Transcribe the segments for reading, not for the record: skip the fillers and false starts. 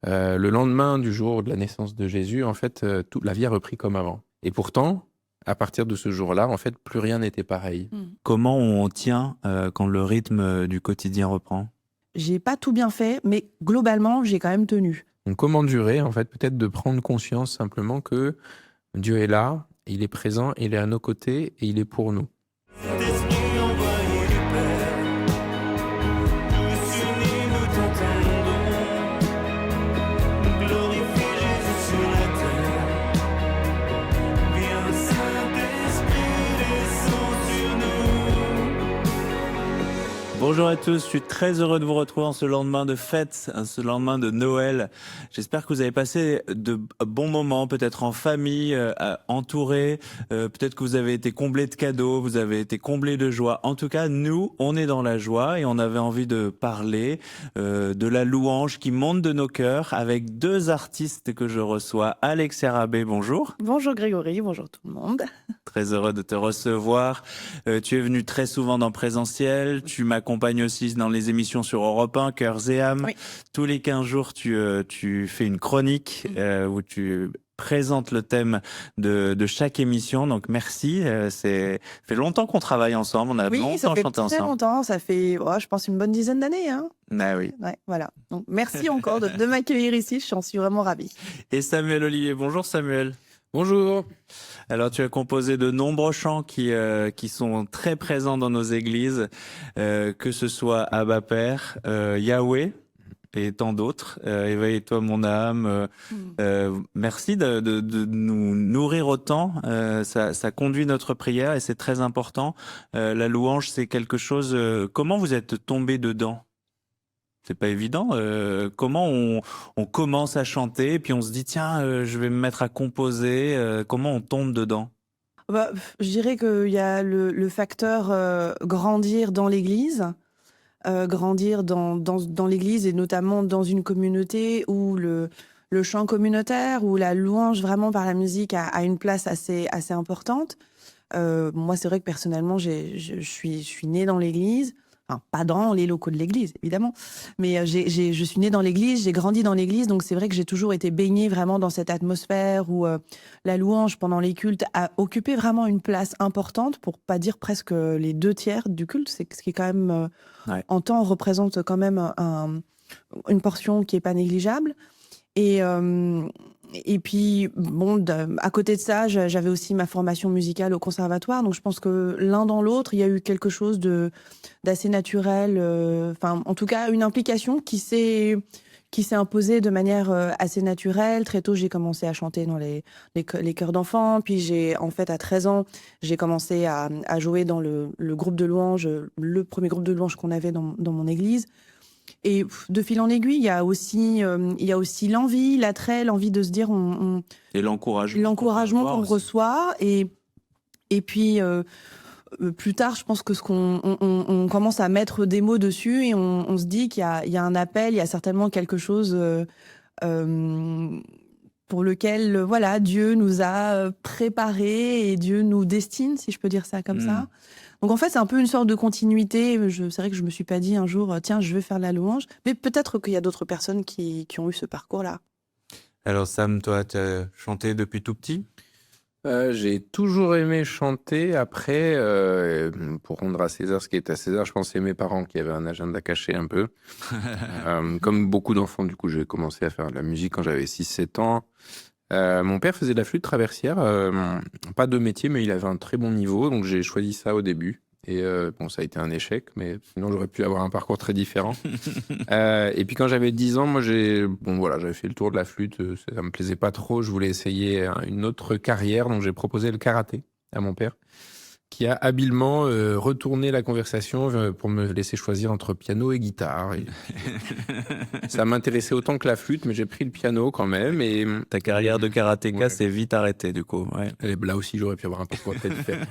Le lendemain du jour de la naissance de Jésus, en fait, toute la vie a repris comme avant. Et pourtant, à partir de ce jour-là, en fait, plus rien n'était pareil. Comment on tient quand le rythme du quotidien reprend? J'ai pas tout bien fait, mais globalement, j'ai quand même tenu. Donc, comment durer, en fait, peut-être de prendre conscience simplement que Dieu est là, il est présent, il est à nos côtés et il est pour nous. Saint-Esprit envoyé du Père, tous unis nous t'entendons, glorifie Jésus sur la terre. Viens Saint-Esprit, descends sur nous. Bonjour à tous, je suis très heureux de vous retrouver en ce lendemain de fête, ce lendemain de Noël. J'espère que vous avez passé de bons moments, peut-être en famille, entourés, peut-être que vous avez été comblés de cadeaux, vous avez été comblés de joie. En tout cas, nous, on est dans la joie et on avait envie de parler de la louange qui monte de nos cœurs avec deux artistes que je reçois. Alexia Rabé, bonjour. Bonjour Grégory, bonjour tout le monde. Très heureux de te recevoir. Tu es venu très souvent dans Présentiel. Tu m'accompagnes aussi dans les émissions sur Europe 1, Cœurs et âmes. Oui. Tous les 15 jours, tu fais une chronique où tu présentes le thème de chaque émission. Donc merci. Ça fait longtemps qu'on travaille ensemble. On a Oui, ça longtemps fait chanté très ensemble. longtemps, ça fait, je pense, une bonne dizaine d'années. Hein. Ah oui. Ouais, voilà. Donc, merci encore de m'accueillir ici, j'en suis vraiment ravie. Et Samuel Olivier. Bonjour Samuel. Bonjour. Alors, tu as composé de nombreux chants qui sont très présents dans nos églises, que ce soit Abba Père, Yahweh et tant d'autres. Éveille-toi mon âme. Merci de nous nourrir autant. Ça conduit notre prière et c'est très important. La louange, c'est quelque chose. Comment vous êtes tombé dedans? C'est pas évident. Comment on commence à chanter, puis on se dit tiens, je vais me mettre à composer. Comment on tombe dedans? Je dirais qu'il y a le facteur grandir dans l'Église, grandir dans l'Église et notamment dans une communauté où le chant communautaire, où la louange vraiment par la musique a une place assez importante. Moi, c'est vrai que personnellement, je suis née dans l'Église. Enfin, pas dans les locaux de l'église, évidemment, mais je suis née dans l'église, j'ai grandi dans l'église, donc c'est vrai que j'ai toujours été baignée vraiment dans cette atmosphère où la louange pendant les cultes a occupé vraiment une place importante, pour pas dire presque les 2/3 du culte, ce qui est quand même, Ouais. en temps, représente quand même une portion qui est pas négligeable. Et puis, bon, à côté de ça, j'avais aussi ma formation musicale au conservatoire. Donc, je pense que l'un dans l'autre, il y a eu quelque chose d'assez naturel. Enfin, en tout cas, une implication qui s'est imposée de manière assez naturelle. Très tôt, j'ai commencé à chanter dans les chœurs d'enfants. Puis, en fait, à 13 ans, j'ai commencé à jouer dans le groupe de louanges, le premier groupe de louanges qu'on avait dans mon église. Et de fil en aiguille, il y a aussi l'envie, l'attrait, l'envie de se dire Et l'encouragement. l'encouragement qu'on reçoit. Et puis, plus tard, je pense que on commence à mettre des mots dessus et on se dit qu'il y a un appel, il y a certainement quelque chose pour lequel, voilà, Dieu nous a préparés et Dieu nous destine, si je peux dire ça comme ça. Donc en fait, c'est un peu une sorte de continuité. C'est vrai que je me suis pas dit un jour, tiens, je vais faire de la louange. Mais peut-être qu'il y a d'autres personnes qui ont eu ce parcours-là. Alors Sam, toi, tu as chanté depuis tout petit? J'ai toujours aimé chanter. Après, pour rendre à César ce qui est à César, je pense que c'est mes parents qui avaient un agenda caché un peu. Comme beaucoup d'enfants, du coup, j'ai commencé à faire de la musique quand j'avais 6-7 ans. Mon père faisait de la flûte traversière, pas de métier, mais il avait un très bon niveau, donc j'ai choisi ça au début. Et bon, ça a été un échec, mais sinon j'aurais pu avoir un parcours très différent. Et puis quand j'avais 10 ans, moi j'avais fait le tour de la flûte, ça me plaisait pas trop, je voulais essayer une autre carrière, donc j'ai proposé le karaté à mon père, qui a habilement retourné la conversation pour me laisser choisir entre piano et guitare. Et ça m'intéressait autant que la flûte, mais j'ai pris le piano quand même. Et Ta carrière de karatéka Ouais. s'est vite arrêtée, du coup. Ouais. Et là aussi, j'aurais pu avoir un parcours très différent.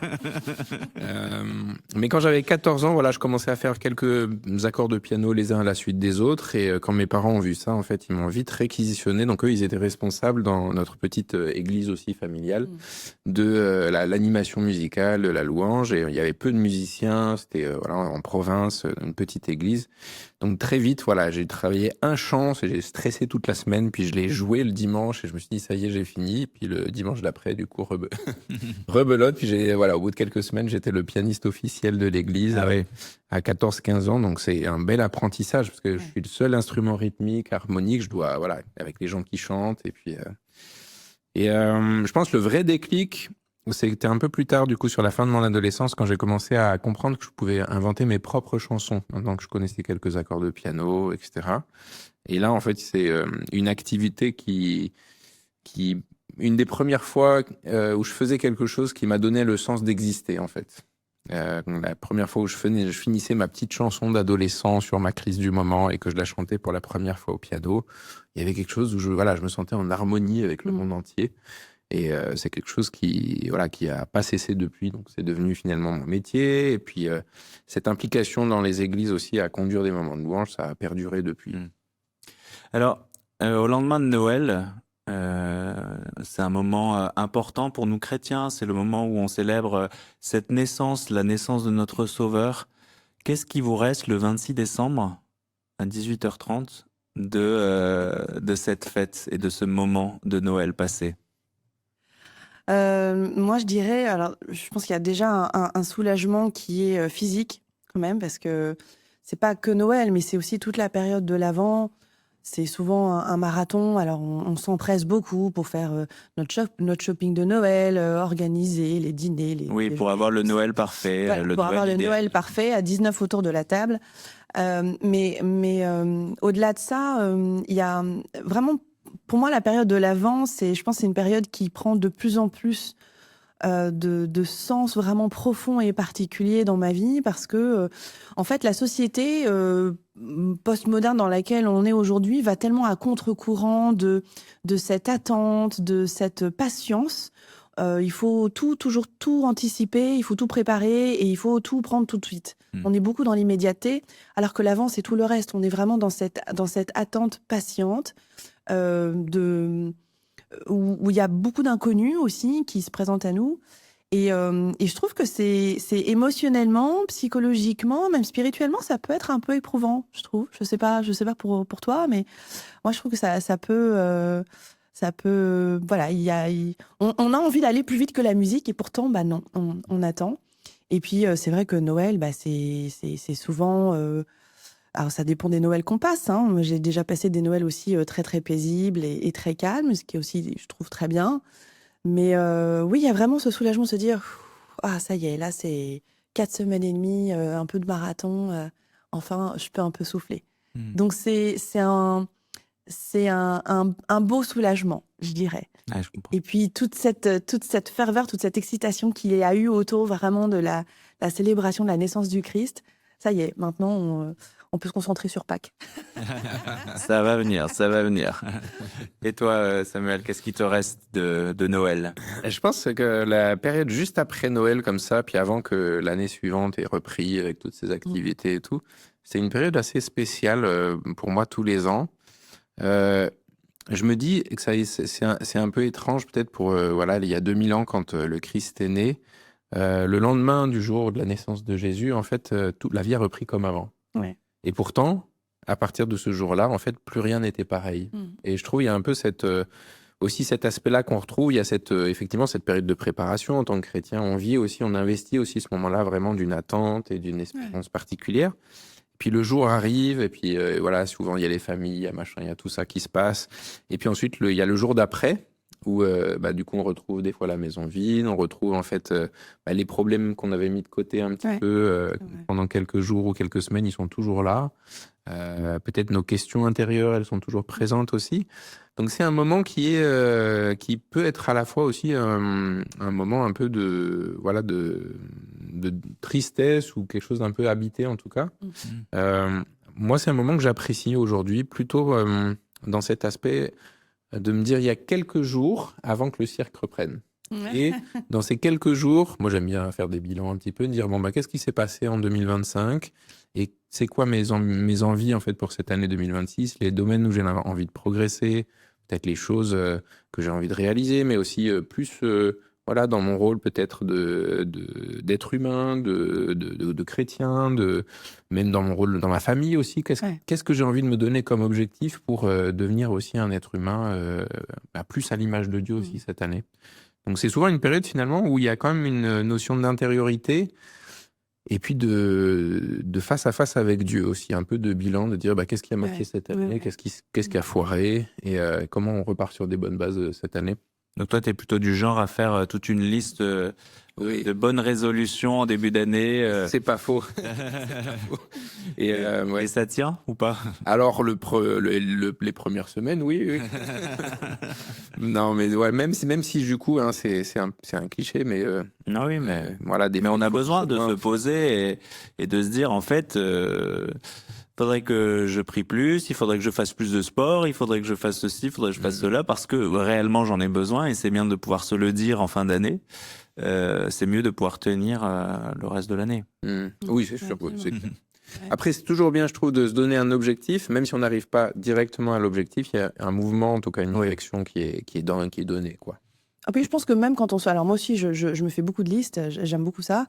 Mais quand j'avais 14 ans, voilà, je commençais à faire quelques accords de piano les uns à la suite des autres. Et quand mes parents ont vu ça, en fait, ils m'ont vite réquisitionné. Donc eux, ils étaient responsables dans notre petite église aussi familiale de l'animation musicale, de la louange et il y avait peu de musiciens. C'était voilà, en province, une petite église. Donc très vite, voilà, j'ai travaillé un chant, j'ai stressé toute la semaine, puis je l'ai joué le dimanche et je me suis dit ça y est, j'ai fini. Puis le dimanche d'après, du coup, rebelote. Puis voilà, au bout de quelques semaines, j'étais le pianiste officiel de l'église Ah oui. à 14-15 ans. Donc c'est un bel apprentissage parce que je suis le seul instrument rythmique, harmonique. Je dois, voilà, avec les gens qui chantent et puis. Je pense que le vrai déclic, c'était un peu plus tard, du coup, sur la fin de mon adolescence, quand j'ai commencé à comprendre que je pouvais inventer mes propres chansons, maintenant que je connaissais quelques accords de piano, etc. Et là, en fait, c'est une activité une des premières fois où je faisais quelque chose qui m'a donné le sens d'exister, en fait. La première fois où je finissais ma petite chanson d'adolescent sur ma crise du moment et que je la chantais pour la première fois au piano, il y avait quelque chose où je me sentais en harmonie avec le monde entier. Et c'est quelque chose qui a pas cessé depuis. Donc c'est devenu finalement mon métier. Et puis cette implication dans les églises aussi à conduire des moments de louange, ça a perduré depuis. Alors, au lendemain de Noël, c'est un moment important pour nous chrétiens. C'est le moment où on célèbre cette naissance, la naissance de notre Sauveur. Qu'est-ce qui vous reste le 26 décembre à 18h30 de cette fête et de ce moment de Noël passé? Moi, je dirais, alors, je pense qu'il y a déjà un soulagement qui est physique, quand même, parce que c'est pas que Noël, mais c'est aussi toute la période de l'Avent. C'est souvent un marathon. Alors, on s'empresse beaucoup pour faire notre shopping de Noël, organiser les dîners. Oui, pour avoir le Noël parfait. Voilà, pour avoir le Noël parfait à 19 autour de la table. Mais au-delà de ça, il y a vraiment, pour moi, la période de l'Avent, je pense que c'est une période qui prend de plus en plus de sens vraiment profond et particulier dans ma vie parce que, en fait, la société postmoderne dans laquelle on est aujourd'hui va tellement à contre-courant de cette attente, de cette patience. Il faut toujours tout anticiper, il faut tout préparer et il faut tout prendre tout de suite. On est beaucoup dans l'immédiateté, alors que l'avant, c'est tout le reste. On est vraiment dans cette attente patiente où il y a beaucoup d'inconnus aussi qui se présentent à nous. Et je trouve que c'est émotionnellement, psychologiquement, même spirituellement, ça peut être un peu éprouvant, je trouve. Je sais pas pour toi, mais moi, je trouve que ça peut... voilà, on a envie d'aller plus vite que la musique et pourtant, bah non, on attend. Et puis, c'est vrai que Noël, bah, c'est souvent... alors, ça dépend des Noëls qu'on passe. Hein. Moi, j'ai déjà passé des Noëls aussi très, très paisibles et très calmes, ce qui est aussi, je trouve, très bien. Mais oui, il y a vraiment ce soulagement de se dire « Ah, ça y est, là, c'est 4 semaines et demie, un peu de marathon. Enfin, je peux un peu souffler. » Donc, c'est un beau soulagement, je dirais. Ah, je comprends. Et puis, toute cette ferveur, toute cette excitation qu'il y a eu autour vraiment de la célébration de la naissance du Christ, ça y est, maintenant, on peut se concentrer sur Pâques. Ça va venir, ça va venir. Et toi, Samuel, qu'est-ce qui te reste de Noël? Je pense que la période juste après Noël, comme ça, puis avant que l'année suivante ait repris avec toutes ces activités et tout, c'est une période assez spéciale pour moi tous les ans. Je me dis que c'est un peu étrange peut-être pour, voilà, il y a 2000 ans quand le Christ est né. Le lendemain du jour de la naissance de Jésus, en fait, toute la vie a repris comme avant. Ouais. Et pourtant, à partir de ce jour-là, en fait, plus rien n'était pareil. Et je trouve il y a un peu aussi cet aspect-là qu'on retrouve. Il y a effectivement cette période de préparation en tant que chrétien. On investit aussi ce moment-là vraiment d'une attente et d'une espérance particulière. Puis le jour arrive, et puis voilà, souvent il y a les familles, il y a tout ça qui se passe. Et puis ensuite, il y a le jour d'après, où du coup on retrouve des fois la maison vide, on retrouve en fait les problèmes qu'on avait mis de côté un petit peu pendant quelques jours ou quelques semaines, ils sont toujours là. Peut-être nos questions intérieures, elles sont toujours présentes aussi. Donc c'est un moment qui peut être à la fois aussi un moment un peu de tristesse ou quelque chose d'un peu habité en tout cas. Moi, c'est un moment que j'apprécie aujourd'hui, plutôt dans cet aspect de me dire il y a quelques jours avant que le cirque reprenne. Et dans ces quelques jours, moi j'aime bien faire des bilans un petit peu, dire qu'est-ce qui s'est passé en 2025 et c'est quoi mes envies en fait pour cette année 2026, les domaines où j'ai envie de progresser, peut-être les choses que j'ai envie de réaliser, mais aussi plus voilà, dans mon rôle peut-être d'être humain, de chrétien, même dans mon rôle dans ma famille aussi. Ouais. Qu'est-ce que j'ai envie de me donner comme objectif pour devenir aussi un être humain plus à l'image de Dieu aussi cette année. Donc c'est souvent une période finalement où il y a quand même une notion d'intériorité et puis de face à face avec Dieu aussi, un peu de bilan, de dire qu'est-ce qui a marqué Ouais. cette année, Ouais. qu'est-ce qui a foiré et comment on repart sur des bonnes bases cette année. Donc toi, tu es plutôt du genre à faire toute une liste Oui. de bonnes résolutions en début d'année. C'est pas faux. Et ouais. Et ça tient ou pas? Alors les premières semaines, oui. Non, mais ouais, même si du coup, hein, c'est un cliché, mais Non, oui, mais voilà, mais on a besoin de se poser et de se dire, en fait, faudrait que je prie plus, il faudrait que je fasse plus de sport, il faudrait que je fasse ceci, il faudrait que je fasse cela, parce que réellement j'en ai besoin et c'est bien de pouvoir se le dire en fin d'année. C'est mieux de pouvoir tenir le reste de l'année. Oui, c'est sûr. Absolument. C'est clair. Après, c'est toujours bien, je trouve, de se donner un objectif, même si on n'arrive pas directement à l'objectif, il y a un mouvement, en tout cas une direction qui est donnée, quoi. Et puis je pense que même quand on se... Alors moi aussi, je me fais beaucoup de listes, j'aime beaucoup ça.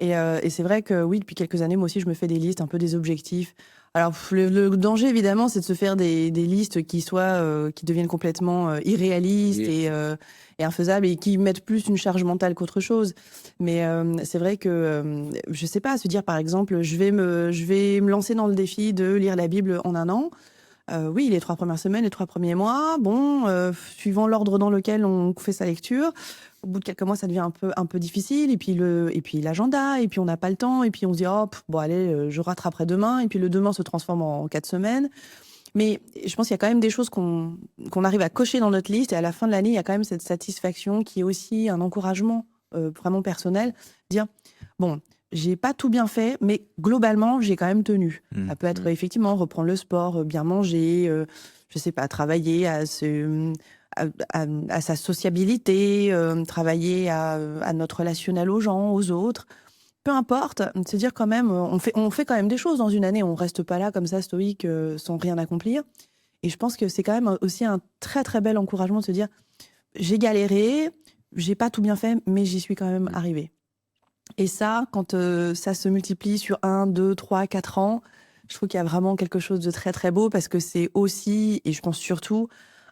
Et c'est vrai que oui, depuis quelques années, moi aussi, je me fais des listes, un peu des objectifs. Alors le danger, évidemment, c'est de se faire des listes qui deviennent complètement irréalistes et infaisables et qui mettent plus une charge mentale qu'autre chose. Mais c'est vrai que, je sais pas, se dire par exemple, je vais me lancer dans le défi de lire la Bible en 1 an. Oui, les 3 premières semaines, les 3 premiers mois, bon, suivant l'ordre dans lequel on fait sa lecture, au bout de quelques mois, ça devient un peu difficile. Et puis l'agenda, et puis on n'a pas le temps, et puis on se dit, oh, bon, allez, je rattraperai demain, et puis le demain se transforme en 4 semaines. Mais je pense qu'il y a quand même des choses qu'on arrive à cocher dans notre liste, et à la fin de l'année, il y a quand même cette satisfaction qui est aussi un encouragement vraiment personnel, dire, bon, j'ai pas tout bien fait, mais globalement, j'ai quand même tenu. Ça peut être effectivement reprendre le sport, bien manger, je sais pas, travailler à sa sociabilité, travailler à notre relationnel aux gens, aux autres. Peu importe, se dire quand même, on fait quand même des choses dans une année. On reste pas là comme ça stoïque sans rien accomplir. Et je pense que c'est quand même aussi un très très bel encouragement de se dire, j'ai galéré, j'ai pas tout bien fait, mais j'y suis quand même arrivée. Et ça, quand ça se multiplie sur 1, 2, 3, 4 ans, je trouve qu'il y a vraiment quelque chose de très très beau parce que c'est aussi, et je pense surtout,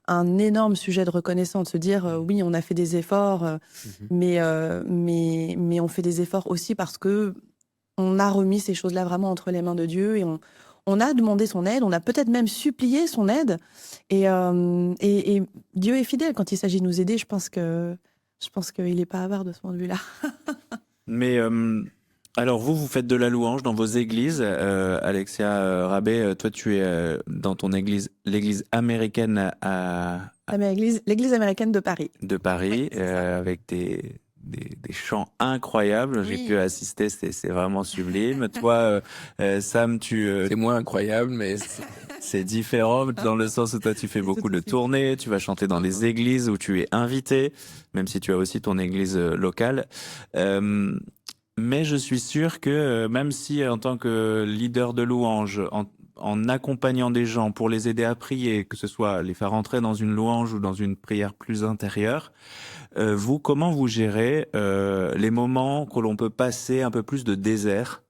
un énorme sujet de reconnaissance, de se dire oui, on a fait des efforts, mais on fait des efforts aussi parce que on a remis ces choses-là vraiment entre les mains de Dieu et on a demandé son aide, on a peut-être même supplié son aide et Dieu est fidèle quand il s'agit de nous aider. Je pense qu'il n'est pas avare de ce point de vue-là. Mais alors vous faites de la louange dans vos églises. Alexia Rabé, toi tu es dans ton église, l'église américaine L'église américaine de Paris. de Paris, avec des chants incroyables. J'ai pu assister, c'est vraiment sublime. Toi, Sam, c'est moins incroyable, mais c'est différent dans le sens où toi tu fais beaucoup de tournées, tu vas chanter dans des églises où tu es invité, même si tu as aussi ton église locale. Mais je suis sûr que même si en tant que leader de louange, en accompagnant des gens pour les aider à prier, que ce soit les faire entrer dans une louange ou dans une prière plus intérieure, vous, comment vous gérez les moments que l'on peut passer un peu plus de désert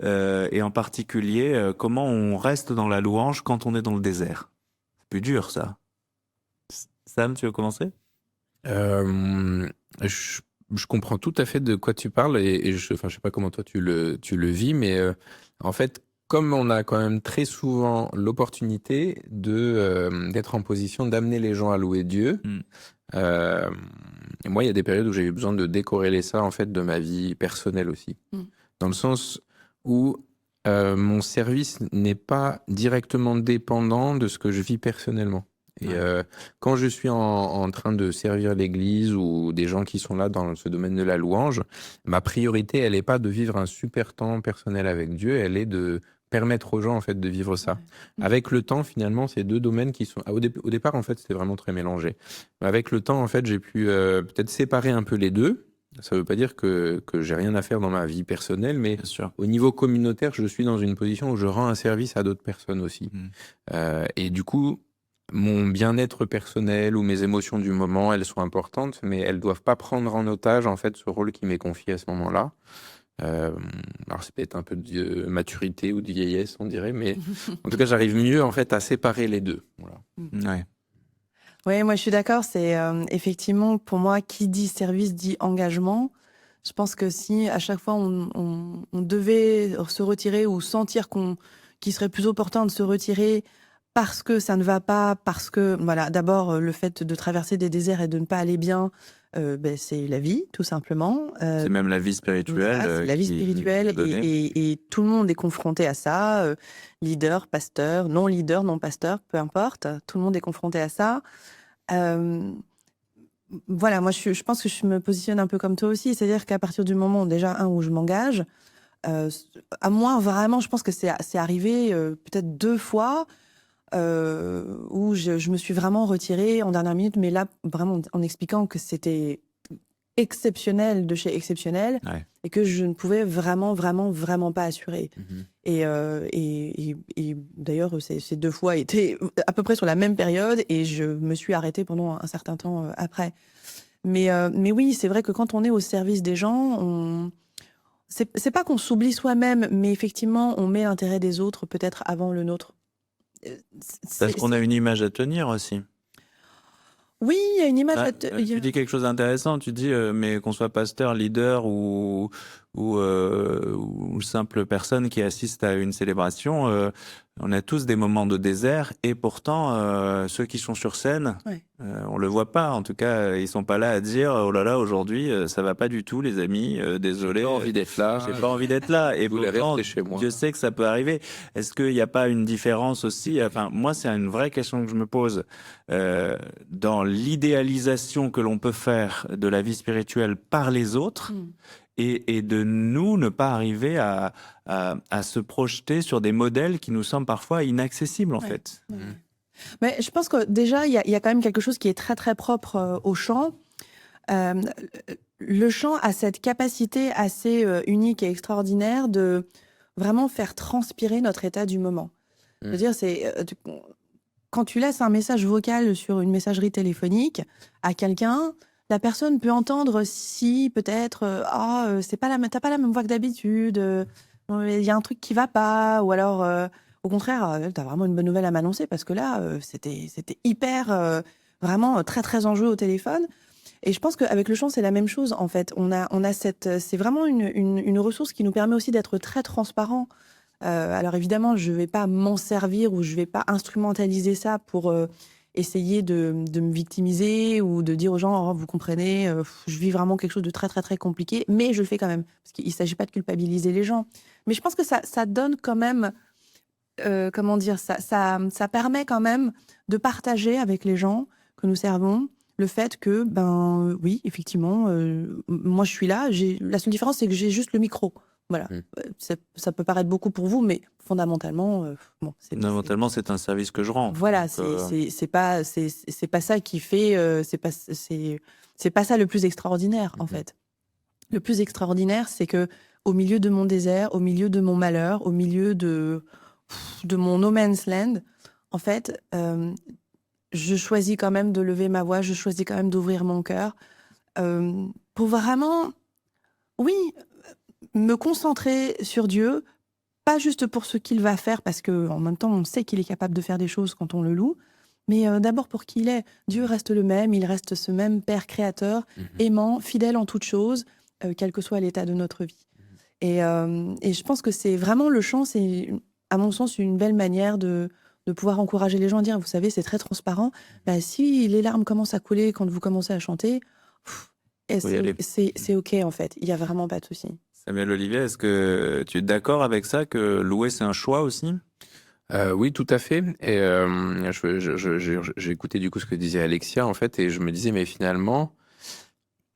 et en particulier, comment on reste dans la louange quand on est dans le désert? C'est plus dur, ça. Sam, tu veux commencer? Je comprends tout à fait de quoi tu parles et je sais pas comment toi tu le vis, mais en fait, comme on a quand même très souvent l'opportunité d'être en position d'amener les gens à louer Dieu, moi, il y a des périodes où j'ai eu besoin de décorréler ça en fait de ma vie personnelle aussi, dans le sens où mon service n'est pas directement dépendant de ce que je vis personnellement. Et quand je suis en train de servir l'église ou des gens qui sont là dans ce domaine de la louange, ma priorité, elle n'est pas de vivre un super temps personnel avec Dieu, elle est de permettre aux gens en fait de vivre ça. Avec le temps, finalement, ces deux domaines qui sont au départ en fait, c'était vraiment très mélangé. Mais avec le temps, en fait, j'ai pu peut-être séparer un peu les deux. Ça ne veut pas dire que j'ai rien à faire dans ma vie personnelle, mais au niveau communautaire, je suis dans une position où je rends un service à d'autres personnes aussi. Et du coup, mon bien-être personnel ou mes émotions du moment, elles sont importantes, mais elles doivent pas prendre en otage en fait ce rôle qui m'est confié à ce moment-là. Euh, alors c'est peut-être un peu de maturité ou de vieillesse, on dirait, mais en tout cas, j'arrive mieux en fait à séparer les deux. Voilà. Ouais. Oui, moi je suis d'accord. C'est effectivement pour moi qui dit service dit engagement. Je pense que si à chaque fois on devait se retirer ou sentir qu'il serait plus opportun de se retirer parce que ça ne va pas, parce que voilà, d'abord le fait de traverser des déserts et de ne pas aller bien, ben, c'est la vie tout simplement. C'est même la vie spirituelle Voilà, c'est la vie qui spirituelle est donnée. et tout le monde est confronté à ça. Leader, pasteur, non leader, non pasteur, peu importe. Tout le monde est confronté à ça. Euh, voilà, moi je pense que je me positionne un peu comme toi aussi, c'est-à-dire qu'à partir du moment déjà où je m'engage, euh, à moi vraiment, je pense que c'est arrivé peut-être 2 fois où je me suis vraiment retirée en dernière minute, mais là vraiment en expliquant que c'était exceptionnel de chez exceptionnel Ouais. et que je ne pouvais vraiment pas assurer. Mhm. Et d'ailleurs, ces 2 fois étaient à peu près sur la même période et je me suis arrêtée pendant un certain temps après. Mais oui, c'est vrai que quand on est au service des gens, c'est pas qu'on s'oublie soi-même, mais effectivement, on met l'intérêt des autres peut-être avant le nôtre. Parce qu'on a une image à tenir aussi. Oui, il y a une image. Ah, tu dis quelque chose d'intéressant. Tu dis, mais qu'on soit pasteur, leader ou simple personne qui assiste à une célébration, on a tous des moments de désert. Et pourtant, ceux qui sont sur scène, Ouais. on le voit pas. En tout cas, ils sont pas là à dire, oh là là, aujourd'hui, ça va pas du tout, les amis. Désolé. J'ai pas envie d'être là. J'ai pas envie d'être là. Et Je voulais pourtant, rester chez moi. Dieu sait que ça peut arriver. Est-ce qu'il n'y a pas une différence aussi? Enfin, moi, c'est une vraie question que je me pose. Dans l'idéalisation que l'on peut faire de la vie spirituelle par les autres Mm. et de nous ne pas arriver à se projeter sur des modèles qui nous semblent parfois inaccessibles, en Ouais. fait. Ouais. Mais je pense que déjà, il y a quand même quelque chose qui est très propre au chant. Euh, le chant a cette capacité assez unique et extraordinaire de vraiment faire transpirer notre état du moment. Je veux dire, quand tu laisses un message vocal sur une messagerie téléphonique à quelqu'un, la personne peut entendre si peut-être t'as pas la même voix que d'habitude, il y a un truc qui va pas, ou alors au contraire, t'as vraiment une bonne nouvelle à m'annoncer parce que là c'était hyper vraiment très en jeu au téléphone. Et je pense qu'avec le chant c'est la même chose en fait. On a c'est vraiment une ressource qui nous permet aussi d'être très transparent. Alors évidemment, je vais pas m'en servir ou je vais pas instrumentaliser ça pour essayer de me victimiser ou de dire aux gens, oh, vous comprenez, je vis vraiment quelque chose de très compliqué, mais je le fais quand même. Parce qu'il s'agit pas de culpabiliser les gens. Mais je pense que ça donne quand même, comment dire, ça permet quand même de partager avec les gens que nous servons le fait que, oui, effectivement, moi je suis là, la seule différence c'est que j'ai juste le micro. Voilà, ça peut paraître beaucoup pour vous, mais fondamentalement, Fondamentalement, c'est un service que je rends. Voilà, Donc, c'est pas ça qui fait, c'est pas ça le plus extraordinaire en fait. Le plus extraordinaire, c'est que au milieu de mon désert, au milieu de mon malheur, au milieu de mon no man's land, en fait, je choisis quand même de lever ma voix, je choisis quand même d'ouvrir mon cœur pour vraiment, oui, me concentrer sur Dieu, pas juste pour ce qu'il va faire, parce qu'en même temps, on sait qu'il est capable de faire des choses quand on le loue, mais d'abord pour qui il est. Dieu reste le même, il reste ce même Père créateur, aimant, fidèle en toutes choses, quel que soit l'état de notre vie. Et je pense que c'est vraiment le chant, c'est, à mon sens, une belle manière de pouvoir encourager les gens à dire, vous savez, c'est très transparent. Si les larmes commencent à couler quand vous commencez à chanter, c'est OK en fait, il n'y a vraiment pas de souci. Samuel Olivier, est-ce que tu es d'accord avec ça, que louer, c'est un choix aussi? Oui, tout à fait. Et j'ai écouté du coup ce que disait Alexia, en fait, et je me disais, mais finalement,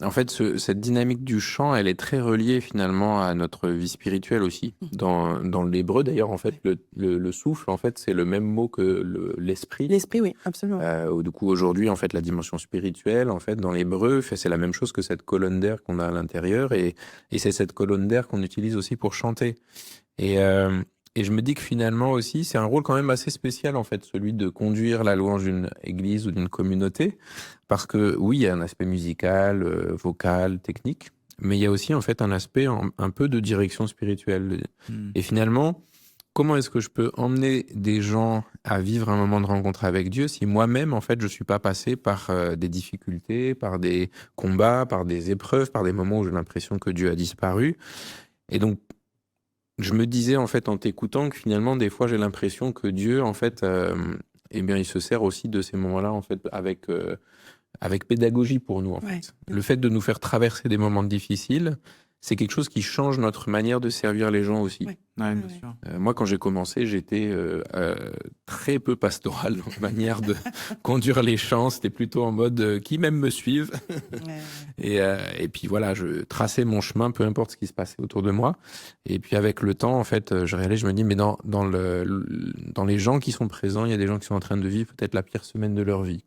en fait, cette dynamique du chant, elle est très reliée finalement à notre vie spirituelle aussi. Dans l'hébreu, d'ailleurs, en fait, le souffle, en fait, c'est le même mot que l'esprit. L'esprit, oui, absolument. Du coup, aujourd'hui, en fait, la dimension spirituelle, en fait, dans l'hébreu, c'est la même chose que cette colonne d'air qu'on a à l'intérieur, et c'est cette colonne d'air qu'on utilise aussi pour chanter. Et Et je me dis que finalement aussi, c'est un rôle quand même assez spécial, en fait, celui de conduire la louange d'une église ou d'une communauté. Parce que oui, il y a un aspect musical, vocal, technique, mais il y a aussi, en fait, un aspect un peu de direction spirituelle. Hmm. Et finalement, comment est-ce que je peux emmener des gens à vivre un moment de rencontre avec Dieu si moi-même, en fait, je suis pas passé par des difficultés, par des combats, par des épreuves, par des moments où j'ai l'impression que Dieu a disparu. Et donc, je me disais, en fait, en t'écoutant, que finalement, des fois, j'ai l'impression que Dieu, en fait, eh bien, il se sert aussi de ces moments-là, en fait, avec pédagogie pour nous, en Ouais. fait. Le fait de nous faire traverser des moments difficiles, c'est quelque chose qui change notre manière de servir les gens aussi. Ouais. Ouais, bien Ouais. sûr. Moi, quand j'ai commencé, j'étais très peu pastoral dans la manière de conduire les chants. C'était plutôt en mode qui même me suivent. Ouais. Et puis voilà, je traçais mon chemin, peu importe ce qui se passait autour de moi. Et puis avec le temps, en fait, je réalise, je me dis, mais dans les gens qui sont présents, il y a des gens qui sont en train de vivre peut-être la pire semaine de leur vie.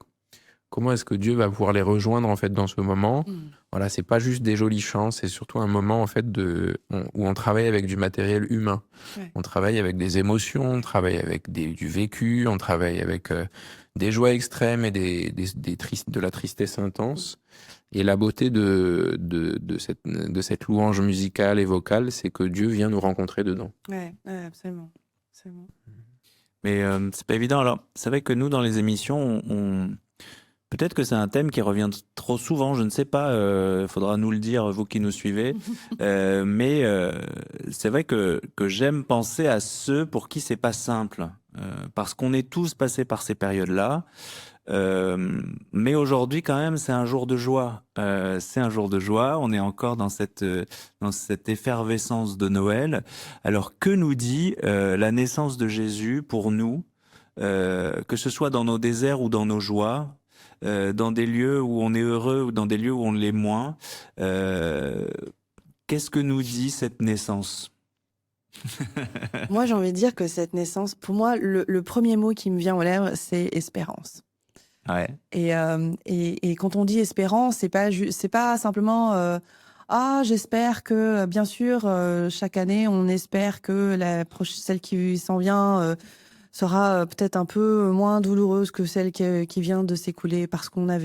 Comment est-ce que Dieu va pouvoir les rejoindre en fait dans ce moment? Mm. Voilà, c'est pas juste des jolis chants, c'est surtout un moment en fait où on travaille avec du matériel humain. Ouais. On travaille avec des émotions, on travaille avec du vécu, on travaille avec des joies extrêmes et de la tristesse intense. Et la beauté de cette louange musicale et vocale, c'est que Dieu vient nous rencontrer dedans. Ouais, ouais, absolument. Absolument. Mais c'est pas évident. Alors, c'est vrai que nous, dans les émissions, peut-être que c'est un thème qui revient trop souvent, je ne sais pas, faudra nous le dire, vous qui nous suivez. Mais c'est vrai que j'aime penser à ceux pour qui c'est pas simple, parce qu'on est tous passés par ces périodes-là. Mais aujourd'hui, quand même, c'est un jour de joie. C'est un jour de joie. On est encore dans cette effervescence de Noël. Alors, que nous dit la naissance de Jésus pour nous, que ce soit dans nos déserts ou dans nos joies, dans des lieux où on est heureux ou dans des lieux où on l'est moins. Qu'est-ce que nous dit cette naissance? Moi, j'ai envie de dire que cette naissance, pour moi, le premier mot qui me vient aux lèvres, c'est espérance. Ouais. Et quand on dit espérance, c'est pas simplement j'espère que, bien sûr, chaque année, on espère que celle qui s'en vient sera peut-être un peu moins douloureuse que celle qui vient de s'écouler parce qu'on a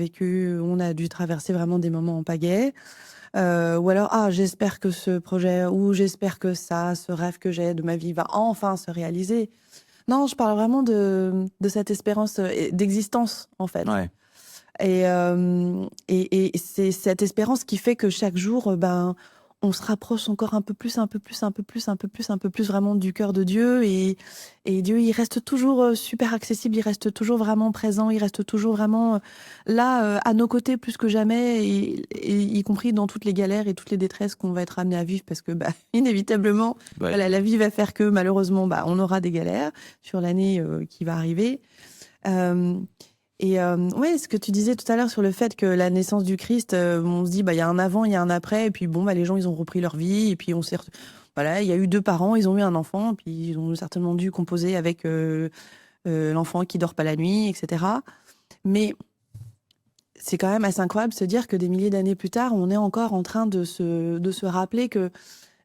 dû traverser vraiment des moments en pagaie. Ou alors, j'espère que ce projet, ou j'espère que ce rêve que j'ai de ma vie va enfin se réaliser. Non, je parle vraiment de cette espérance d'existence, en fait. Ouais. Et c'est cette espérance qui fait que chaque jour, on se rapproche encore un peu plus vraiment du cœur de Dieu. Et Dieu, il reste toujours super accessible, il reste toujours vraiment présent, il reste toujours vraiment là, à nos côtés plus que jamais, et y compris dans toutes les galères et toutes les détresses qu'on va être amené à vivre, parce que inévitablement, Ouais. voilà, la vie va faire que malheureusement, on aura des galères sur l'année qui va arriver. Ouais, ce que tu disais tout à l'heure sur le fait que la naissance du Christ, on se dit, il y a un avant, il y a un après, et puis les gens, ils ont repris leur vie, et puis voilà, il y a eu 2 parents, ils ont eu un enfant, puis ils ont certainement dû composer avec l'enfant qui dort pas la nuit, etc. Mais c'est quand même assez incroyable de se dire que des milliers d'années plus tard, on est encore en train de se rappeler que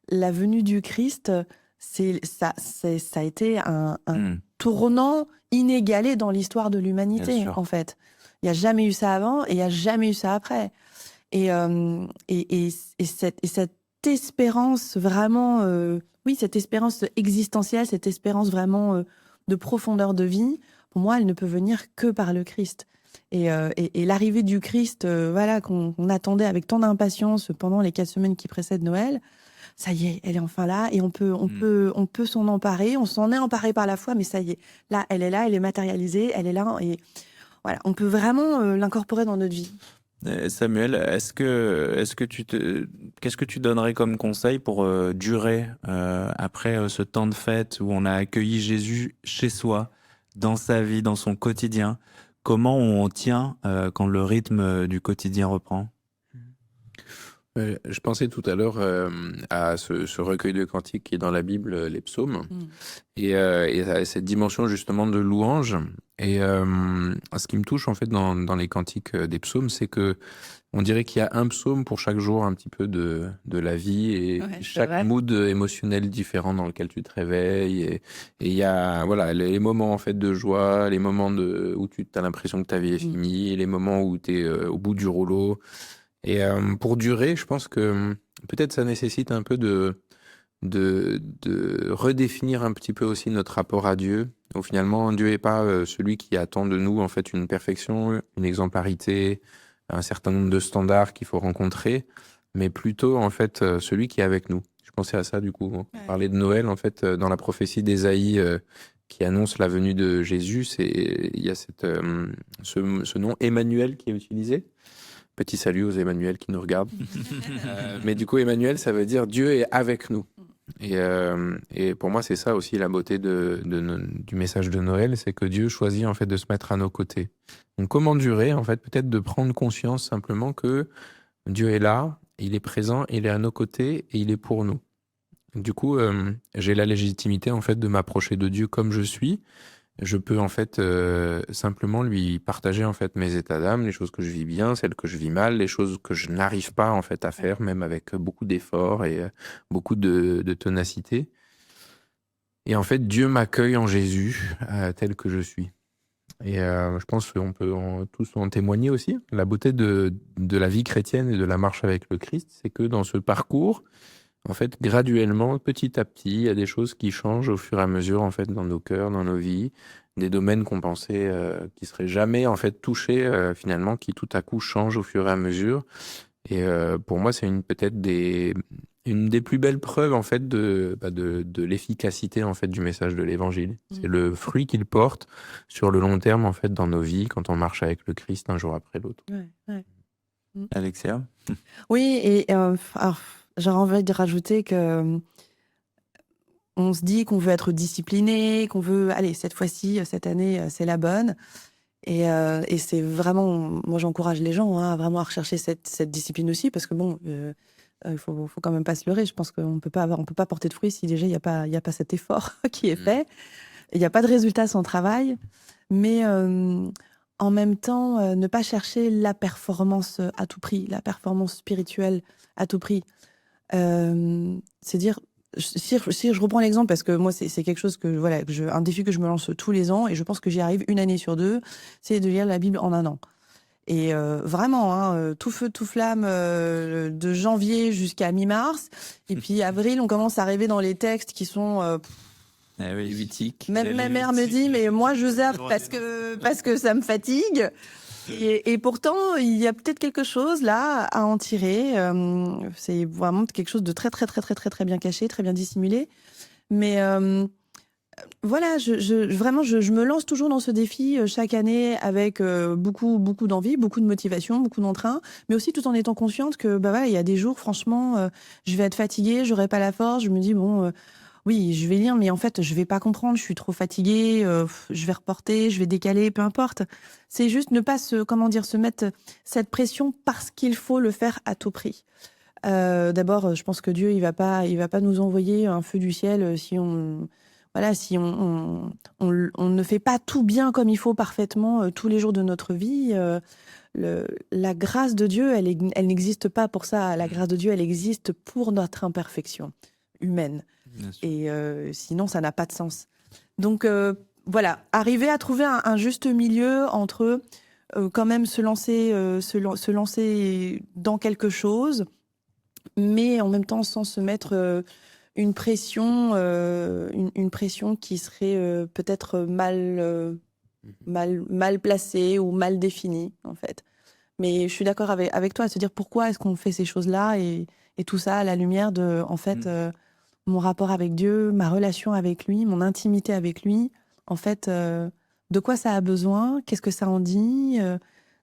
la venue du Christ, ça a été un tournant inégalé dans l'histoire de Bien l'humanité, sûr. en fait. Il n'y a jamais eu ça avant et il n'y a jamais eu ça après. Et cette espérance vraiment, cette espérance existentielle, cette espérance vraiment de profondeur de vie, pour moi, elle ne peut venir que par le Christ. Et l'arrivée du Christ, qu'on attendait avec tant d'impatience pendant les 4 semaines qui précèdent Noël, ça y est, elle est enfin là, et on peut s'en emparer. On s'en est emparé par la foi, mais ça y est, là, elle est matérialisée, elle est là, et voilà, on peut vraiment l'incorporer dans notre vie. Samuel, qu'est-ce que tu donnerais comme conseil pour durer après ce temps de fête où on a accueilli Jésus chez soi, dans sa vie, dans son quotidien? Comment on tient quand le rythme du quotidien reprend? Je pensais tout à l'heure à ce recueil de cantiques qui est dans la Bible, les psaumes, et à cette dimension justement de louange. Et ce qui me touche en fait dans les cantiques des psaumes, c'est que on dirait qu'il y a un psaume pour chaque jour un petit peu de la vie et Ouais, c'est chaque vrai. mood émotionnel différent dans lequel tu te réveilles. Et il y a voilà les moments en fait de joie, les moments où tu as l'impression que ta vie est finie, et les moments où tu es au bout du rouleau. Et pour durer, je pense que peut-être ça nécessite un peu de redéfinir un petit peu aussi notre rapport à Dieu. Où finalement, Dieu n'est pas celui qui attend de nous en fait une perfection, une exemplarité, un certain nombre de standards qu'il faut rencontrer, mais plutôt en fait celui qui est avec nous. Je pensais à ça du coup. On parlait de Noël en fait dans la prophétie d'Ésaïe qui annonce la venue de Jésus. Il y a ce nom Emmanuel qui est utilisé. Petit salut aux Emmanuel qui nous regardent. Mais du coup, Emmanuel, ça veut dire Dieu est avec nous. Et pour moi, c'est ça aussi la beauté du message de Noël, c'est que Dieu choisit en fait de se mettre à nos côtés. Donc, comment durer en fait, peut-être de prendre conscience simplement que Dieu est là, il est présent, il est à nos côtés et il est pour nous. Du coup, j'ai la légitimité en fait de m'approcher de Dieu comme je suis. Je peux en fait simplement lui partager en fait mes états d'âme, les choses que je vis bien, celles que je vis mal, les choses que je n'arrive pas en fait à faire, même avec beaucoup d'efforts et beaucoup de ténacité. Et en fait, Dieu m'accueille en Jésus tel que je suis. Et je pense qu'on peut tous en témoigner aussi. La beauté de la vie chrétienne et de la marche avec le Christ, c'est que dans ce parcours, en fait, graduellement, petit à petit, il y a des choses qui changent au fur et à mesure, en fait, dans nos cœurs, dans nos vies, des domaines qu'on pensait qui seraient jamais, en fait, touchés, finalement, qui tout à coup changent au fur et à mesure. Et pour moi, c'est peut-être une des plus belles preuves, en fait, de l'efficacité, en fait, du message de l'Évangile. C'est le fruit qu'il porte sur le long terme, en fait, dans nos vies, quand on marche avec le Christ un jour après l'autre. Ouais, ouais. Alexia? Oui, et alors, j'aurais envie de rajouter que on se dit qu'on veut être discipliné, qu'on veut, allez, cette fois-ci, cette année, c'est la bonne. Et c'est vraiment, moi j'encourage les gens vraiment à rechercher cette discipline aussi, parce que bon, il faut quand même pas se leurrer. Je pense qu'on peut pas porter de fruits si déjà il y a pas cet effort qui est fait. Il n'y a pas de résultat sans travail, mais en même temps, ne pas chercher la performance à tout prix, la performance spirituelle à tout prix. C'est dire, si je reprends l'exemple, parce que moi, c'est quelque chose un défi que je me lance tous les ans, et je pense que j'y arrive une année sur deux, c'est de lire la Bible en un an. Et vraiment, tout feu, tout flamme, de janvier jusqu'à mi-mars. Et puis avril, on commence à arriver dans les textes qui sont... Lévitique. Même ma mère me dit, mais moi je zappe parce que ça me fatigue. Et pourtant, il y a peut-être quelque chose là à en tirer. C'est vraiment quelque chose de très, très, très, très, très, très bien caché, très bien dissimulé. Mais voilà, vraiment, je me lance toujours dans ce défi chaque année avec beaucoup, beaucoup d'envie, beaucoup de motivation, beaucoup d'entrain, mais aussi tout en étant consciente que il y a des jours, franchement, je vais être fatiguée, j'aurai pas la force. Je me dis bon. Oui, je vais lire, mais en fait, je vais pas comprendre, je suis trop fatiguée, je vais reporter, je vais décaler, peu importe. C'est juste ne pas se mettre cette pression parce qu'il faut le faire à tout prix. D'abord, je pense que Dieu, il va pas nous envoyer un feu du ciel si on ne fait pas tout bien comme il faut parfaitement tous les jours de notre vie. La grâce de Dieu, elle n'existe pas pour ça. La grâce de Dieu, elle existe pour notre imperfection humaine. Et sinon, ça n'a pas de sens. Donc, voilà, arriver à trouver un juste milieu entre quand même se lancer dans quelque chose, mais en même temps sans se mettre une pression qui serait peut-être mal placée ou mal définie, en fait. Mais je suis d'accord avec toi, à se dire pourquoi est-ce qu'on fait ces choses-là et tout ça à la lumière de, en fait, mon rapport avec Dieu, ma relation avec lui, mon intimité avec lui. En fait, de quoi ça a besoin? Qu'est-ce que ça en dit?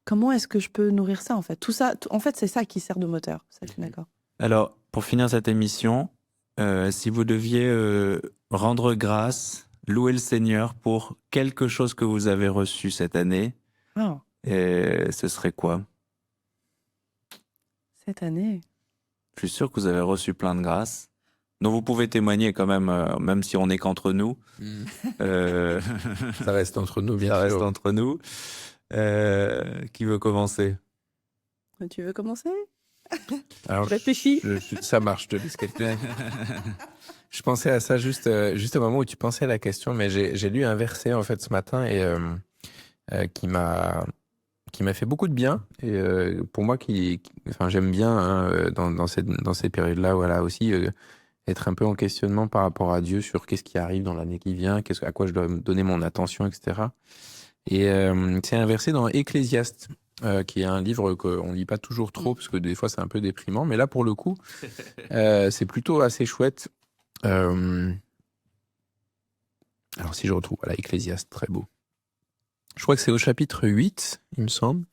Comment est-ce que je peux nourrir ça, en fait? Tout ça, en fait, c'est ça qui sert de moteur. Ça, je suis d'accord. Alors, pour finir cette émission, si vous deviez rendre grâce, louer le Seigneur pour quelque chose que vous avez reçu cette année, Oh, ce serait quoi? cette année. Je suis sûr que vous avez reçu plein de grâces, dont vous pouvez témoigner quand même si on n'est qu'entre nous. Euh, Ça reste entre nous, bien Ça reste sûr. entre nous. Qui veut commencer? Tu veux commencer? Alors, Réfléchis. ça marche, je te laisse quelqu'un. Je pensais à ça juste au moment où tu pensais à la question, mais j'ai lu un verset en fait ce matin et qui m'a fait beaucoup de bien. Et pour moi, enfin, j'aime bien hein, dans ces périodes-là, voilà, aussi être un peu en questionnement par rapport à Dieu sur qu'est-ce qui arrive dans l'année qui vient, à quoi je dois me donner mon attention, etc. Et c'est un verset dans Ecclésiaste, qui est un livre qu'on lit pas toujours trop, parce que des fois c'est un peu déprimant, mais là pour le coup, c'est plutôt assez chouette. Alors si je retrouve, voilà, Ecclésiaste, très beau. Je crois que c'est au chapitre 8, il me semble.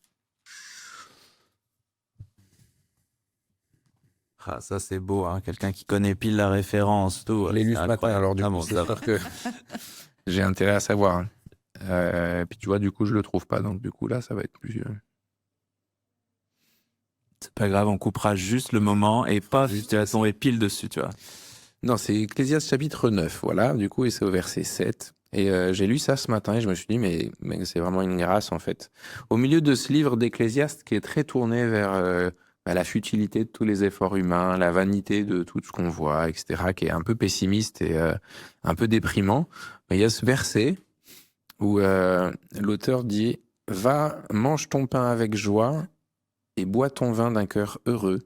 Ah, ça c'est beau, hein. Quelqu'un qui connaît pile la référence, tout. Je l'ai lu C'est ce matin, incroyable. alors du Ah coup, bon, c'est ça va. sûr que j'ai intérêt à savoir. Puis tu vois, du coup, je le trouve pas, donc du coup, là, ça va être plus... C'est pas grave, on coupera juste le moment et paf, Juste tu vas tomber pile dessus, tu vois. Non, c'est Ecclésiaste chapitre 9, voilà, du coup, et c'est au verset 7. Et j'ai lu ça ce matin et je me suis dit, mais c'est vraiment une grâce, en fait. Au milieu de ce livre d'Ecclésiaste qui est très tourné vers la futilité de tous les efforts humains, la vanité de tout ce qu'on voit, etc., qui est un peu pessimiste et un peu déprimant, mais il y a ce verset où l'auteur dit « Va, mange ton pain avec joie et bois ton vin d'un cœur heureux,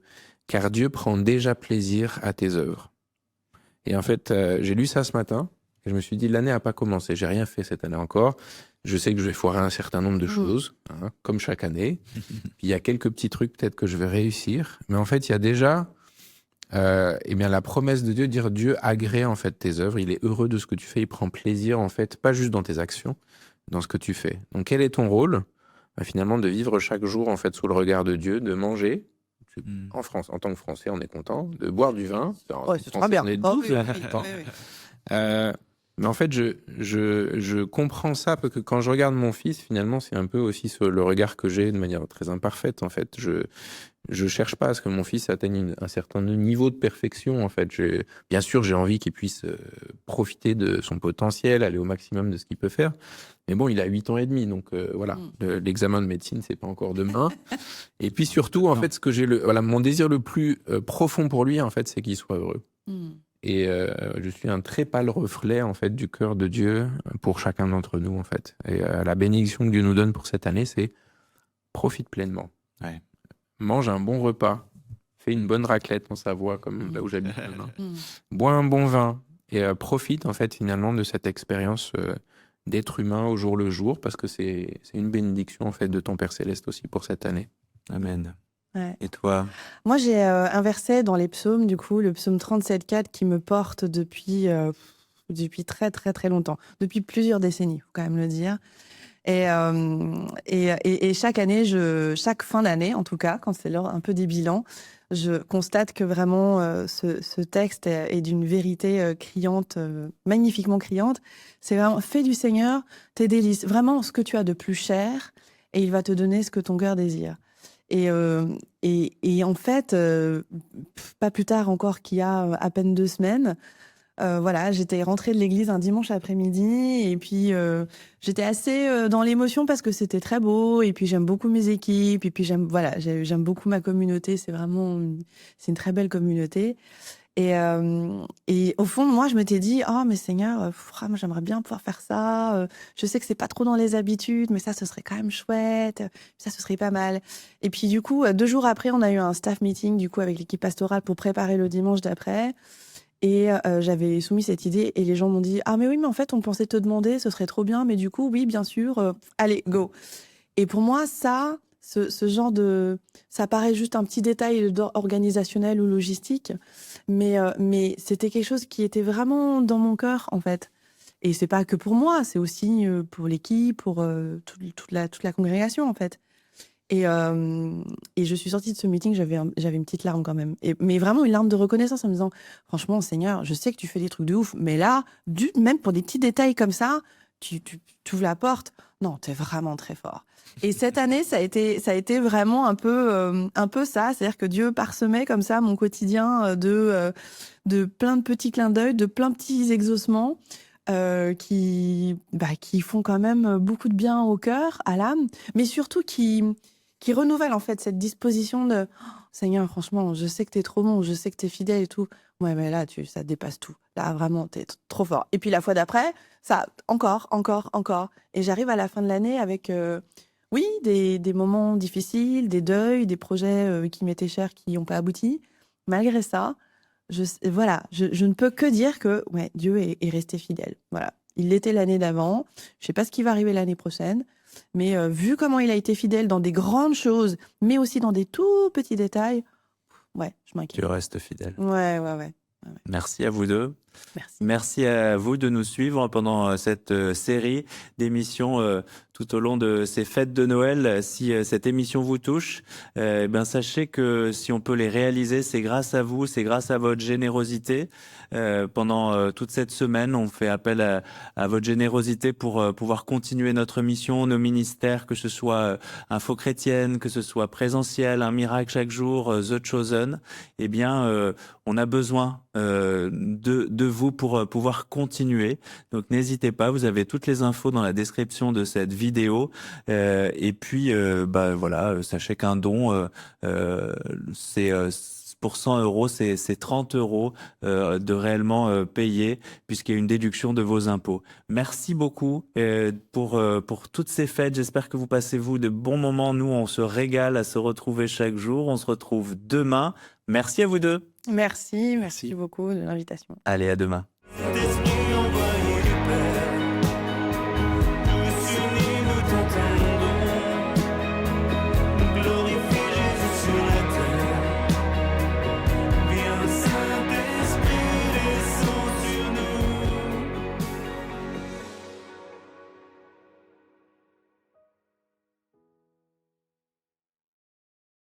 car Dieu prend déjà plaisir à tes œuvres. » Et en fait, j'ai lu ça ce matin et je me suis dit, l'année n'a pas commencé. J'ai rien fait cette année encore. Je sais que je vais foirer un certain nombre de choses, hein, comme chaque année. Puis il y a quelques petits trucs peut-être que je vais réussir. Mais en fait, il y a déjà eh bien, la promesse de Dieu, dire Dieu agrée en fait tes œuvres. Il est heureux de ce que tu fais. Il prend plaisir en fait, pas juste dans tes actions, dans ce que tu fais. Donc quel est ton rôle? Finalement, de vivre chaque jour en fait sous le regard de Dieu, de manger. En France, en tant que Français, on est content de boire du vin. Ouais, c'est très bien. On est Oh, tous oui, contents. oui, oui. Mais en fait, je comprends ça parce que quand je regarde mon fils, finalement, c'est un peu aussi le regard que j'ai de manière très imparfaite. En fait, je cherche pas à ce que mon fils atteigne un certain niveau de perfection. En fait, bien sûr, j'ai envie qu'il puisse profiter de son potentiel, aller au maximum de ce qu'il peut faire. Mais bon, il a 8 ans et demi, donc voilà. L'examen de médecine, c'est pas encore demain. Et puis surtout, en fait, ce que mon désir le plus profond pour lui, en fait, c'est qu'il soit heureux. Et je suis un très pâle reflet en fait du cœur de Dieu pour chacun d'entre nous en fait. Et la bénédiction que Dieu nous donne pour cette année, c'est profite pleinement. Ouais. Mange un bon repas, fais une bonne raclette en Savoie comme là où j'habite maintenant. Bois un bon vin et profite en fait finalement de cette expérience d'être humain au jour le jour parce que c'est une bénédiction en fait de ton Père Céleste aussi pour cette année. Amen. Ouais. Et toi? Moi, j'ai un verset dans les psaumes, du coup, le psaume 37,4 qui me porte depuis très, très, très longtemps. Depuis plusieurs décennies, il faut quand même le dire. Et chaque année, chaque fin d'année, en tout cas, quand c'est l'heure un peu des bilans, je constate que vraiment ce texte est d'une vérité criante, magnifiquement criante. C'est vraiment, fais du Seigneur tes délices, vraiment ce que tu as de plus cher, et il va te donner ce que ton cœur désire. Et en fait, pas plus tard encore qu'il y a à peine 2 semaines, voilà, j'étais rentrée de l'église un dimanche après-midi et puis j'étais assez dans l'émotion parce que c'était très beau et puis j'aime beaucoup mes équipes et puis j'aime beaucoup ma communauté. C'est une très belle communauté. Et au fond, moi, je m'étais dit, oh, mais Seigneur, moi, j'aimerais bien pouvoir faire ça. Je sais que c'est pas trop dans les habitudes, mais ça, ce serait quand même chouette. Ça, ce serait pas mal. Et puis, du coup, 2 jours après, on a eu un staff meeting, du coup, avec l'équipe pastorale pour préparer le dimanche d'après. Et j'avais soumis cette idée et les gens m'ont dit, ah, mais oui, mais en fait, on pensait te demander, ce serait trop bien. Mais du coup, oui, bien sûr, allez, go. Et pour moi, ça, ce genre ça paraît juste un petit détail organisationnel ou logistique, mais c'était quelque chose qui était vraiment dans mon cœur, en fait. Et c'est pas que pour moi, c'est aussi pour l'équipe, pour toute la congrégation, en fait. Et je suis sortie de ce meeting, j'avais une petite larme quand même. Mais vraiment une larme de reconnaissance en me disant, franchement, Seigneur, je sais que tu fais des trucs de ouf, mais là, même pour des petits détails comme ça, tu ouvres la porte. Non, t'es vraiment très fort. Et cette année, ça a été vraiment un peu ça. C'est-à-dire que Dieu parsemait comme ça mon quotidien de plein de petits clins d'œil, de plein de petits exaucements qui font quand même beaucoup de bien au cœur, à l'âme, mais surtout qui renouvellent en fait cette disposition de oh, Seigneur, franchement, je sais que t'es trop bon, je sais que t'es fidèle et tout. Ouais, mais là, ça dépasse tout. Là, vraiment, t'es trop fort. Et puis la fois d'après, ça, encore. Et j'arrive à la fin de l'année avec, oui, des moments difficiles, des deuils, des projets qui m'étaient chers qui n'ont pas abouti. Malgré ça, je ne peux que dire que ouais, Dieu est resté fidèle. Voilà. Il l'était l'année d'avant. Je ne sais pas ce qui va arriver l'année prochaine. Mais vu comment il a été fidèle dans des grandes choses, mais aussi dans des tout petits détails, ouais, je m'inquiète. Tu restes fidèle. Ouais. Merci à vous deux. Merci. Merci à vous de nous suivre pendant cette série d'émissions tout au long de ces fêtes de Noël. Si cette émission vous touche, sachez que si on peut les réaliser, c'est grâce à vous, c'est grâce à votre générosité. Pendant toute cette semaine, on fait appel à votre générosité pour pouvoir continuer notre mission, nos ministères, que ce soit Info Chrétienne, que ce soit présentiel, un miracle chaque jour, The Chosen. On a besoin de vous pour pouvoir continuer. Donc n'hésitez pas, vous avez toutes les infos dans la description de cette vidéo. Sachez qu'un don, c'est pour 100 euros, c'est 30 euros de réellement payer puisqu'il y a une déduction de vos impôts. Merci beaucoup pour toutes ces fêtes. J'espère que vous passez de bons moments. Nous, on se régale à se retrouver chaque jour. On se retrouve demain. Merci à vous deux. Merci beaucoup de l'invitation. Allez, à demain.